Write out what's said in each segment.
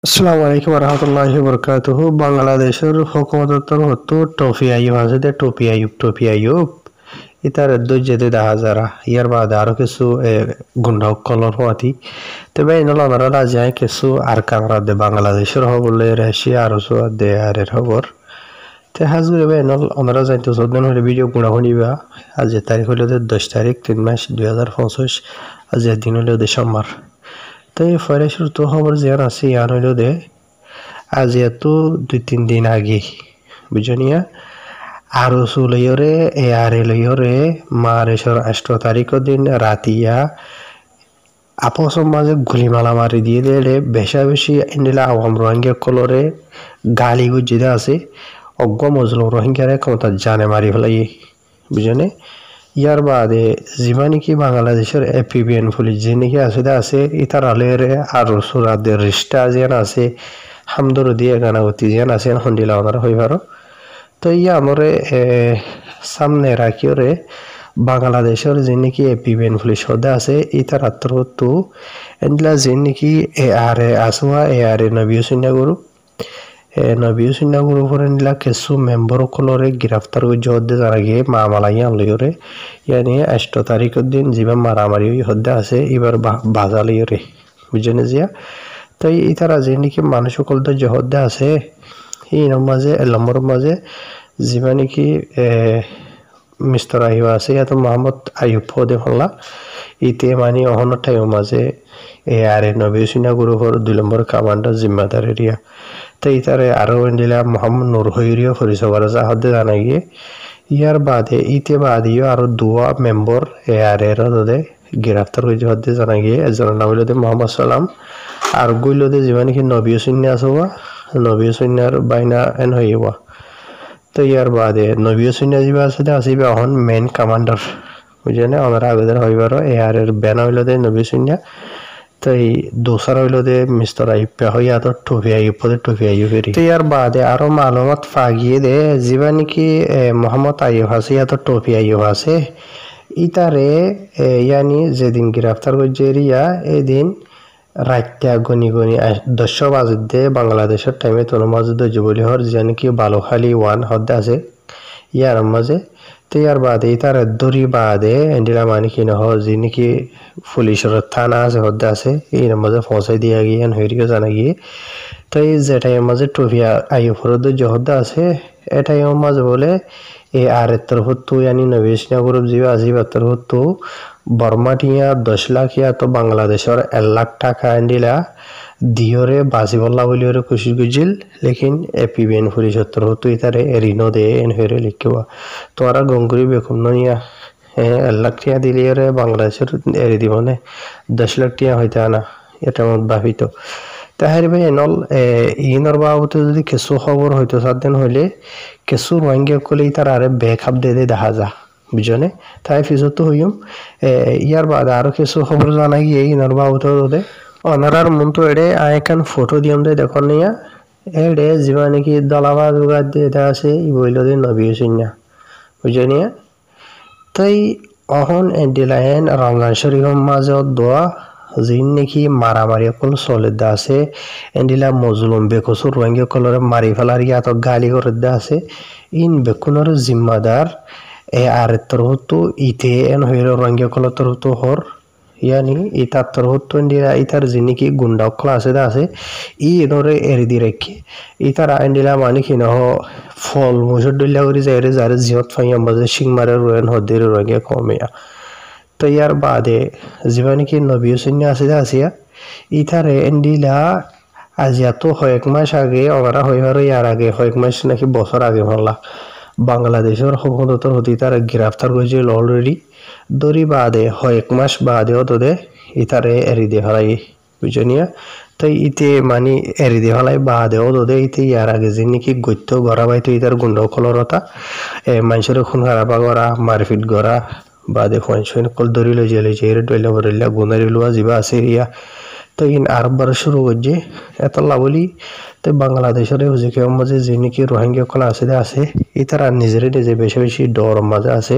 আসসালামু আলাইকুম রহমতুল্লাহি বরকাতুহু। বাংলাদেশের হুকুমতর হতো টফি আইয়ুব আছে দে টফি আইয়ুব ইতার দজ্জেতে দেখা যারা ইয়ার বাদে আরো কিছু গুন্ডা কলর হওয়াতি তবে ইনল অনারা রাজায় কিছু আর কামরা দে বাংলাদেশের হবলে রাশিয়া আরো দে আর খবর তে হাজুরে বে ইনল অনারা যাইতো সদন হলে ভিডিও গুণা শুনিবা আজ তারিখ হলো 10 তারিখ 3 মাস 2025 আজ দিন হলো ডিসেম্বর। তাই ফরেস্টের তো খবর যেন আছে ইয়ান হইল দে আজ এত 2-3 দিন আগে বুঝনিয়া আরো সুলইরে এ আরে লইরে মারেশর 8 তারিখ দিন রাতিয়া আপসম মাঝে গুলিমালা মারি দিয়ে দিলে বেশা বেশি ইন্ডিলা আওয়াম রোহিঙ্গা কলরে গালি গুজিদা আছে অজ্ঞ মজলুম রোহিঙ্গারে ক্ষমতা জানে মারি ফেলাই বুঝনে। ইয়ার বাদে যিমান নেকি বাংলাদেশের এপিবিএন পুলিশ যে নাকি আছে ইতার আলের আর সুরাদের রিস্টা যেন আছে হামদর দিয়ে গানাগতি যেন আছে হন্ডিলা ওনারা হই পারো। তো ইয়া আমরে সামনে রাখিওরে বাংলাদেশের যে নাকি এপিবিএন পুলিশ হদে আছে ইতার আত্মহত্যু এন্ডলা যে নাকি এ আর এ আসোয়া এ আর এ নবী সুন্না গ্রুপ নবী সুন্না গ্রুপের নিলা কিছু মেম্বার কলরে গ্রেফতার করছে হদ্দে যারা গিয়ে মামালাই আনলিওরে ইয়ানি 8 তারিখের দিন যিবা মারামারি হদ্দে আছে এবার বাজালিওরে বুঝেনে জিয়া। তাই ইতারা যে নাকি মানুষ সকল তো যে হদ্দে আছে এই মাঝে লম্বর মাঝে যিবা নাকি মিস্টার আইয়ুব আছে ইয়াত মোহাম্মদ আইয়ুব ফদে হল্লা ইতে মানি অহনত টাইম মাঝে এ আর এ নবী সুন্না গ্রুপের 2 নম্বর কমান্ডার জিম্মাদার এরিয়া তাই তারে আরো এন্ডিলা মোহাম্মদ নূর হইরিও পরিচয় করা যা হদ্দে জানা গিয়ে ইয়ার বাদে ইতে বাদিও আরো 2 মেম্বার এ আর এর দে গ্রেফতার হয়েছে হদ্দে জানা গিয়ে একজনের নাম হইল মোহাম্মদ সালাম আর গুইলদে যিবা নাকি নবী সুন্না আছে নবী সুন্নার বাইনা এন হইবা। তো ইয়ার বাদে নবী সুন্না যিবা আছে অহন মেন কমান্ডার বুঝেনে ওনারা আবেদন হইবার এ আর এর ব্যান হইল দে নবী সুন্না। তো এই দোসরা হইল দে মিস্টার আইয়ুব হইয়া তো টফি আইয়ুব ফেরি। তো ইয়ার বাদে আরো মালুমাত ফাগিয়ে দে যিবা নাকি মোহাম্মদ আইয়ুব আছে ইয়া তো টফি আইয়ুব আছে ইতারে ইয়ানি যেদিন গ্রেফতার করছে এরিয়া এদিন রাত্য়া গনি 10 বাজে বাংলাদেশের টাইমে তোর মাঝে দজবলি হর যে নাকি বালুখালী 1 হদ্দে আছে ইয়ার মাঝে। তো ইয়ার বাদে তার দড়ি বাদে এন্ডিলা মানে কি নহ যে নাকি পুলিশের থানা আছে হদ্দে আছে এই মাঝে পৌঁছাই দিয়া গিয়ে হইরিও জানা গিয়ে। তো এই যেটাই মাঝে টফিয়া আইয়ুবর যে হদ্দে আছে এটাই মাঝে বলে এ আর এর তরফত ইয়ানি নবী সুন্নাহ গ্রুপ জিবা আজিবা তরফত বর্মাটিয়া 10 লাখ ইয়া তো বাংলাদেশের 1 লাখ টাকা এন্ডিলা দিয়রে বাজিবল্লা বলিওরে কোশিশ করছিল লেকিন এপিবিএন পুলিশের তরফত ইতারে ঋণ দে এন হইরে লিখবা তোরা গঙ্গুরি বেকুম নইয়া 1 লাখ টাকা দিলিওরে বাংলাদেশের এরি দিবনে 10 লাখ টাকা হইতা না এটা মত ভাবিত। তাহারি ভাই এনল ইনর বাবতে যদি কিছু খবর হইতো সাদেন হইলে কিছু রোহিঙ্গা কলে তার আরে ব্যাকআপ দে দেখা যা বুঝনে। তাই ফিজত হইম ইয়ার বাদে আরো কিছু খবর জানা গিয়ে ইনর বাবতে দে অনারার মন তো এড়ে আয়কান ফটো দিয়াম দে দেখুন নিয়া এড়ে যিবা নাকি দলাবা যোগার দিয়ে আছে ই বইল দে নবী সুন্না বুঝনিয়া। তাই অহন এন্ডিলাইন রমজান শরীফের মাঝে দোয়া যিন নাকি মারামারি অকল চলে দা আছে এন্ডিলা মজলুম বেকসুর রোহিঙ্গা কলরে মারি ফেলার ইয়াত গালি করে দা আছে ইন বেকুনর জিম্মাদার এ আর তরহত ইতে এন হইল রোহিঙ্গা কলর তরহত হর ইয়ানি ইতার তরহত এন্ডিলা ইতার যে নাকি গুন্ডা অকল আছে ই এনরে এরি দি রেখে ইতার এন্ডিলা মানে কি নহ ফল মুসর ডইলা করে যায় যারে জিহত ফাইয়া মাঝে সিংমারে রোয়েন হদের রোহিঙ্গা কমিয়া। তো ইয়ার বাদে যিবা নাকি নবী সুন্না আসিয়া ইতারে এন্ডিলা আজিয়া তো কয়েক মাস আগে ওনারা হইবার ইয়ার আগে কয়েক মাস নাকি বছর আগে হল্লা বাংলাদেশের হুকুমতর হতে তারা গ্রেফতার করেছিল অলরেডি দড়ি বাদে কয়েক মাস বাদেও তোদের ইতারে এরি দিয়ে ফেলাই বুঝনিয়া। তাই ইতে মানে এরি দিয়ে ফেলাই বাদেও তোদের ইতে ইয়ার আগে যে নাকি গত্য গড়া বাইতো ইতার গুন্ড কলরতা মানুষের খুন খারাপা করা মারপিট করা বাদে ফোন কল দরি লই যে এর ডইলা বরিলা গুনারি লোয়া যিবা আছে ইয়া তো ইন আরববার শুরু করছে এত লাভলি তো বাংলাদেশের হুজিকে মাঝে যে নাকি রোহিঙ্গা কলা আছে তারা নিজেরে নিজে বেশি বেশি ডর মাঝে আছে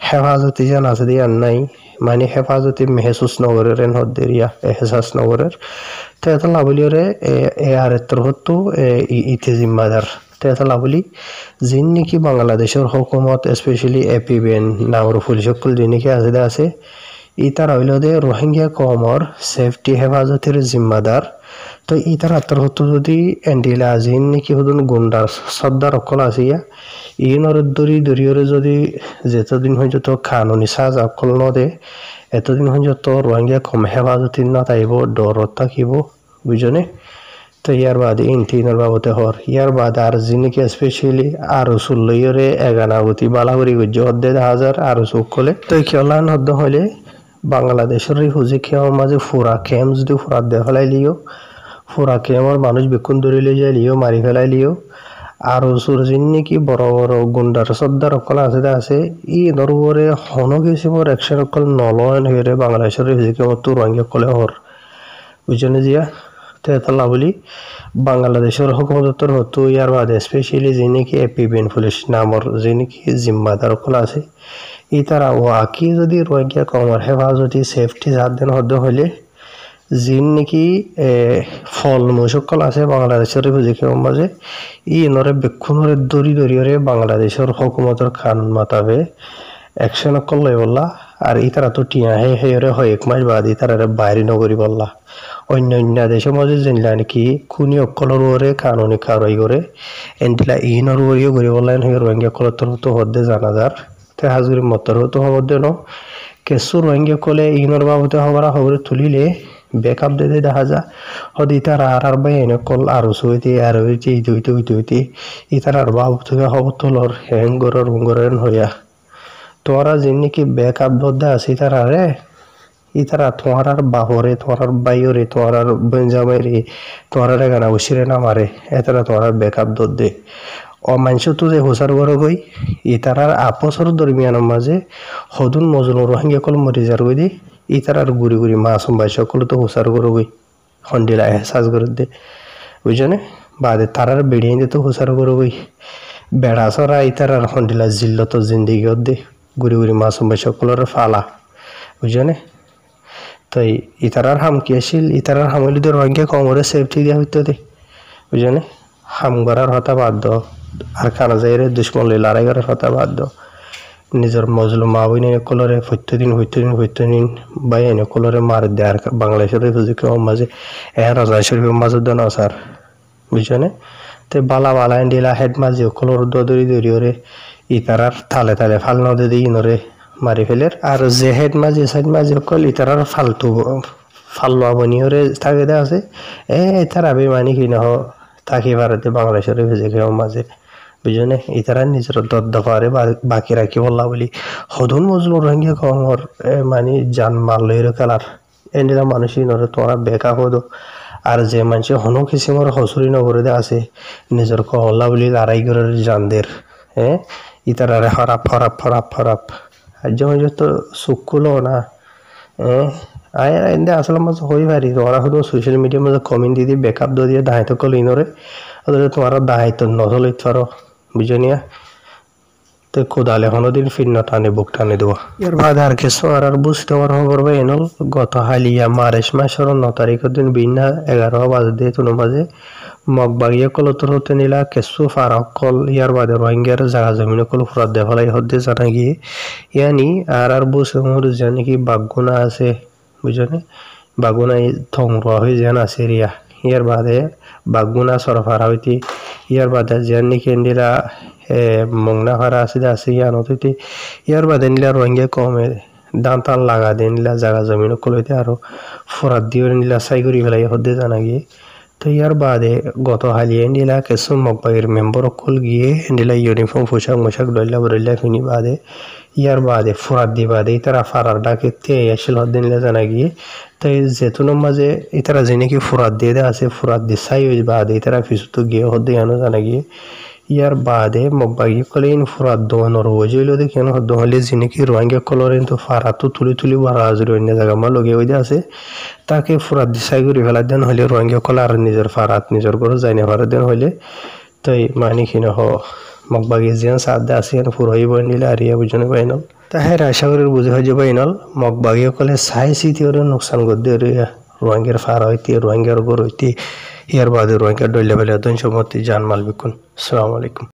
হেফাজতি জান আছে দিয়ে আর নাই মানে হেফাজতি মেহসুস নগরের হদ্দেরিয়া এহসাস নগরের তো এত লাভলি ওরে এ আর এত হতো ইতে জিম্মাদার তো এত লাভলি যিনি নাকি বাংলাদেশের হুকুমত স্পেশালি এপিবিএন নাগর পুলিশ সকল যে নাকি আছে ইতার হইল দে রোহিঙ্গা কমর সেফটি হেফাজতের জিম্মাদার তো ইতার আত্মর হতো যদি এন্ডিলা আজিন নাকি হদুন গুন্ডার সর্দার অকল আসিয়া ইনর দরিয়রে যদি যেতদিন হয় যত কানুনি সাজ অকল নদে এতদিন হয় যত রোহিঙ্গা কম হেফাজতিন না তাইব ডরত থাকিব বুঝনে তো ইয়ার বাদে ইনতিনের বাবতে হর ইয়ার বাদে আর জিনিকে স্পেশালি আরো সুল্লইরে এগানাগতি বালাগরি গুজ্জ হদ্দে হাজার আরো চুকলে তো খেলান হদ্দ হলে বাংলাদেশের হুজি খেয়ার মাঝে ফুরা খেম যদি ফুরা দে ফেলাইলিও ফুরা খেমর মানুষ বিক্ষুন ধরিলে যাইলিও মারি ফেলাইলিও আর সুরজিন নাকি বড় বড় গুন্ডার সর্দার অকল আছে ই নরবরে হন কিসিমর একশন অকল নলয়ন হয়ে বাংলাদেশের হুজি খেমর তো রোহিঙ্গা কলে হর বুঝনে জিয়া তো এত লাভলি বাংলাদেশের হুকুমতর হতো ইয়ার বাদে স্পেশালি যে নাকি এপিবিএন পুলিশ নামর যে নাকি জিম্মাদার অকল আছে ই তারা ওয়াকি যদি রোহিঙ্গা কমর হেফাজতি সেফটি সাত দিন হদ্দ হইলে যিন নাকি ফল মূসকল আছে বাংলাদেশের হুজিকে মাঝে ই নরে বেক্ষণরে দরিয়রে বাংলাদেশের হুকুমতের কানুন মাতাবে অ্যাকশন করলে বললা আর ইতারা তো টিয়া হেরে হয় এক মাস বাদ ইতারা বাইরে নগরী বললা অন্য দেশের মাঝে জানলা নাকি খুনি অকলর ওরে কানুনি কারই করে এন্টিলা ইনর ওরিও গরি বললেন হয়ে রোহিঙ্গা কলর তো হদ্দে জানাজার তে হাজুরি মতর তো হবদে ন কেসু রোহিঙ্গা কলে ইনর বাবতে হবার খবরে তুলিলে ব্যাকআপ দে দেখা যা হদি তারা আর বাই এনে কল আর সুইতে আর হইতে হইতে ইতার আর বাবু থেকে খবর তোলর হ্যাঙ্গর রুঙ্গরেন হইয়া তোরা যে নাকি ব্যাকআপ দে আছে তারা রে ইতারা তোমার আর বাহরে তোমার আর বাইরে তোমার আর বেঞ্জামাইরে তোমার আর গানা বসিরে না মারে এতারা তোমার আর ব্যাকআপ দে অমাংস তো যে হুসার গড় গই ইতারার আপসর দরমিয়ানের মাঝে হদুন মজলুর রোহিঙ্গা কল মরি যার গই দি ইতারার গুড়ি গুড়ি মাসুম বাই সকল তো হুসার গড় গই হন্ডিলা এহসাস করে দে বুঝনে বাদে তারার বেড়িয়ে দে তো হুসার গড় গই বেড়া সরা ইতারার হন্ডিলা জিল্ল তো জিন্দিগি দে গুড়ি গুড়ি মাসুম বাই সকলের ফালা বুঝনে তাই ইতারার হাম কি আসিল ইতারার হামলিতে রোহিঙ্গা কমরে সেফটি দিয়া হইতো দে বুঝনে হাম করার হতা বাধ্য আর খানা যাইরে দুশ্মন লড়াই করার হতা বাধ্য নিজের মজলুম মা বইনে কলরে ফত্যদিন বাই এনে কলরে মার দেয় আর বাংলাদেশের হুজুকে মাঝে রাজা শরীফের মাঝে দেন স্যার বুঝছনে তো বালা এন্ডিলা হেড মাঝে কলর দরিয়রে ইতারার তালে ফাল নদে দিয়ে ইনরে মারি ফেলের আর যে হেড মাঝে সাইড মাঝে কল ইতারার ফাল্লুয়া বনিয়রে থাকে দে আছে তারা বেমানি কি নহ থাকি ভারতে বাংলাদেশের হুজুকে মাঝে বুঝনে ইতারা নিজের দফারে বাকি রাখি বললা বলি হদুন মজলুর রোহিঙ্গা কমর মানে জান মাল লইর খেলার এনিরা মানুষই নরে তোরা বেকা হদো আর যে মানুষ হনো কিসিমর হসুরি নগরে আছে নিজের কহল্লা বলি লড়াই করে জানদের ইতারারে হরাপ আর যেমন তো সুকুলো না এনে আসলে মাঝে হই পারি ওরা হলো সোশ্যাল মিডিয়ার মধ্যে কমেন্ট দিয়ে ব্যাকআপ দিয়ে দায়িত্ব করলে ইনরে তোমার দায়িত্ব নজল পারো বুঝনিয়া তো কোদালে দিন ফির টানে বুক টানে দেওয়া এর বাদ আর কিছু আর বুঝতে পার খবর বা এনল গত হালিয়া মার্চ মাসের 9 তারিখের দিন বিনা 11 বাজে দিয়ে তুনো মাঝে মগবাগিয়া কলতর হতে নিলা কিছু ফারক কল ইয়ার বাদে রোহিঙ্গার জায়গা জমিনে কল ফুরাত দেফালাই হতে জানা গিয়ে ইয়ানি আর বুঝে মোর জানি কি বাগুনা আছে বুঝনে বাগুনাই থংরা হয়ে যেন আছে রিয়া ইয়ার বাদে বাগুনা সরফারা হইতে ইয়ার বাদে জানি কেন্দিরা মংনা ফারা আছে ইয়ান হইতে ইয়ার বাদে নিলা রোহিঙ্গা কমে দান্তাল লাগা দিয়ে নিলা জায়গা জমিন কলইতে আরো ফুরাত দিয়ে নিলা সাই করি ফেলাই হতে জানা গিয়ে তো ইয়ার বাদে গত হালিয়ে নিলা কিছু মগবাগের মেম্বার অকল গিয়ে নিলা ইউনিফর্ম পোশাক ডইলা বরইলা ফিনি বাদে ইয়ার বাদে ফুরাত দি বাদে তারা ফারার ডাকে তে আসল হতে নিলা জানা গিয়ে তাই যেতুনের মাঝে ইতারা যে নাকি ফুরাত দিয়ে আছে ফুরাত দি সাই ওই বাদে তারা ফিসুতো গিয়ে হতে জানা গিয়ে ইয়ার বাদে মগবাগি কলে ইন ফুরাত দোয়ানোর ওজইলো দেখি হদ্দ হলে জিনিকি রোহিঙ্গা কলর কিন্তু ফারাতো তুলি বাড়া হাজরি অন্য জায়গা মা লগে ওই আছে তাকে ফুরাত দিশাই করে ফেলার দেন হলে রোহিঙ্গা কলা আর নিজের ফারাত নিজের ঘরে যাই না ফারাত দেন হলে তাই মানি কিনা হ মগবাগি জিয়ান সাদা আছে ফুরাই বই নিলে আর ইয়া বুঝনে বাইনল তাহের আশা করি বুঝে হয়ে যে বাইনল মগবাগি কলে সাই সিটি ওর নোকসান করতে রোহিঙ্গার ফারা হইতে রোহিঙ্গার ঘর হইতে ইয়ার বাদে রোহিঙ্গার ডইলে বেলে দন সমতি জান মাল বিকুন আসসালামু আলাইকুম